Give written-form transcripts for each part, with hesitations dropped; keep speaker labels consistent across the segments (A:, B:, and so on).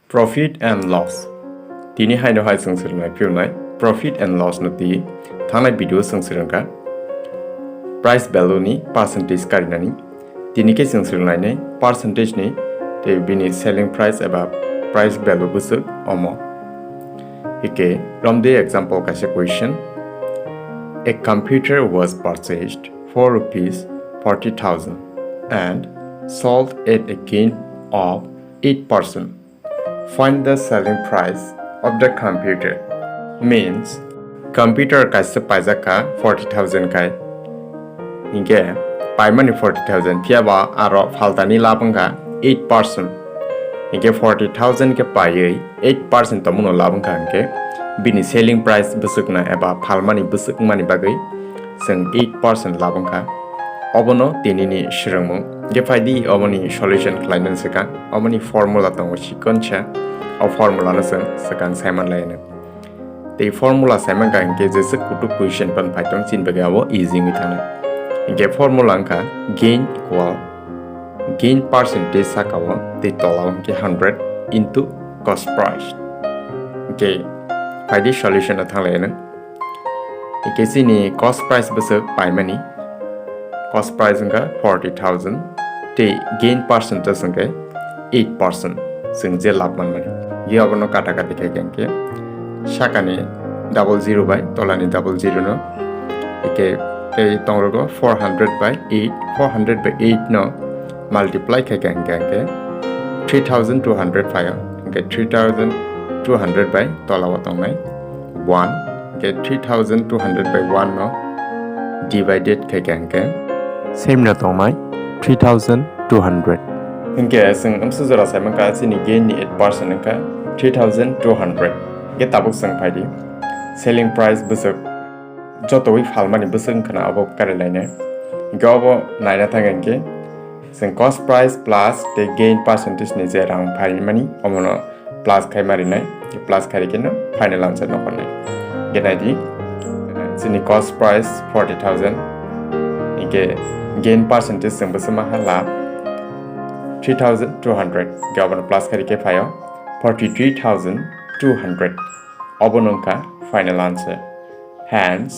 A: Profit and loss. Tini haino hai sungsirnai purunai profit and loss no ti thangnai video sungsirangka price value ni percentage karinani tini ke sungsirnai ne percentage ni te bini selling price aba price value busuk omo ike from the example kaise question. A computer was purchased for rupees 40,000 and sold at a gain of 8%. Find the selling price of the computer. Means computer kaise paijaka 40,000 kai inge paimani 40,000 piaba aro faltani labanga 8%. Inge 40,000 ke payai 8% tamuno labanga inge bini selling price busukna eba phalmani busukmani bagai sing 8% labanga obono tinini shirangmu ge faidi oboni solution klainan seka oboni formula tango sikoncha o formula na sekan simon laina the formula simon ka inge je kutu question pan paitong chin bagai abo easy mi thana inge formula ka gain equal gain percentage sakawa the total ke 100 into cost price okay faidi solution na thanglaina ike sini cost price busuk paimani cost price nga 40,000 te gain percentage nga 8% sing je labman mani ye abono kata kati kenge shakani 00 by tolani 00 no ike te tongrogo 400 by 8 no multiply kenge 3205 ike 3200 by tolawa tongnai 1 ike 3200 by 1 no divided kenge same na tongmai 3200 inge sing amsuzara saimang ka chini gain ni 8% ka 3200 ge tabuk sang phaidi selling price busuk jotoi phalmani busung khana abo karelaine ge abo naina thangenge sing cost price plus the gain percentage ni je rang phai mani omono plus khai mari nai plus khai keno final answer no konai ge naidi chini cost price 40,000 ike gain percentage sing busuma hala 3,200 governor plus karike phayo 43,200 obononka final answer. Hence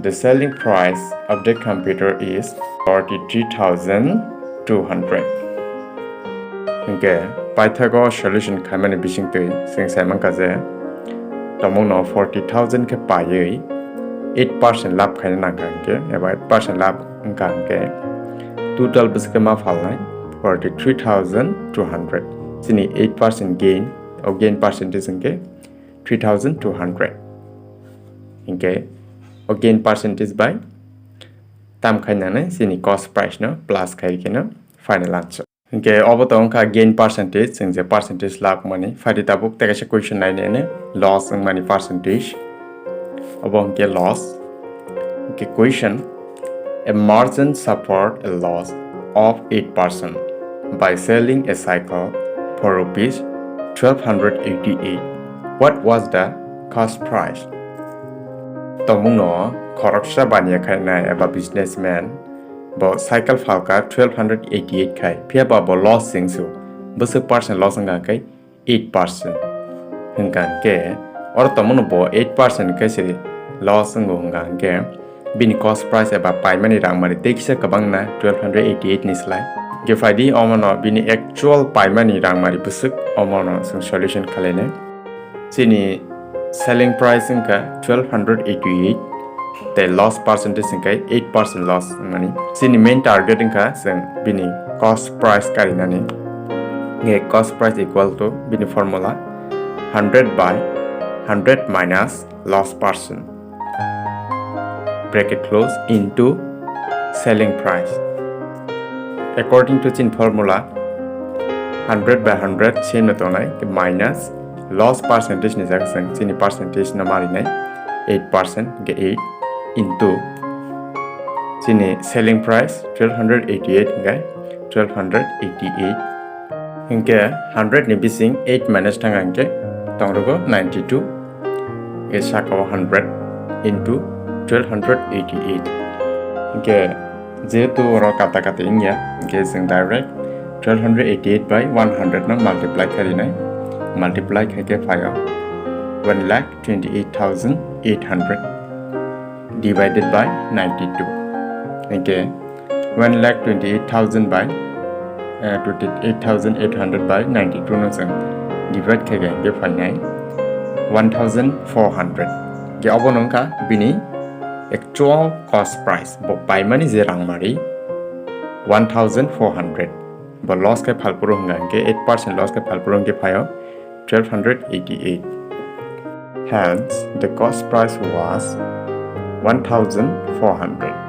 A: the selling price of the computer is 43,200. Okay, Pythagoras solution khamani bising tei sing saimang kaje tomong no 40,000 ke payei 8% lab khaina nangke eba 8% lab ngangke total biskema phalnai 43,200 sini 8% gain or gain percentage inge 3,200 inge or gain percentage by tam khaina nai sini cost price no plus khai kena final answer inge obotong ka gain percentage sing je percentage lab money faidi tabuk tekase question nai ne loss ng money percentage obong ke loss okay question a merchant suffered a loss of 8% by selling a cycle for rupees 1,288. What was the cost price? Tomung no khoroksha bania khaina aba businessman bo cycle falka 1,288 khai phia ba bo loss singsu busuk percent loss nga kai 8% hingkan ke or tomung bo 8% kai se loss ngonga ke bini cost price aba paimani rangmani tekisa kabang na 1,288 ni slide gefaidi omono bini actual paimani rangmari busuk omono sing solution khalene chini selling price inka 1,288 the loss percentage inka 8% loss mani chini main target inka sing bini cost price karinani nge cost price equal to bini formula 100 by 100 minus loss percent bracket close into selling price. According to chin formula 100 by 100 same natonai minus loss percentage ni jaksang chini percentage na mari nai 8% ge 8 into chini selling price 1,288 ngai 1,288 inke 100 ni bising 8 minus tangangke tongrogo 92 ge sakawa 100 into 1,288 okay jetu ro kata kata ingya okay sing direct 1,288 by 100 na multiply karinai multiply khaike phayo 1,28,800 divided by 92. Okay, 1,28,000 by 28,800 by 92 no jeng divide khaike ge phainai 1,400 ge obonongka bini actual cost price bo paimani je rangmari 1,400 but loss ke phalpuro hunga ke 8% loss ke phalpuro ke phayo 1,288. Hence the cost price was 1,400.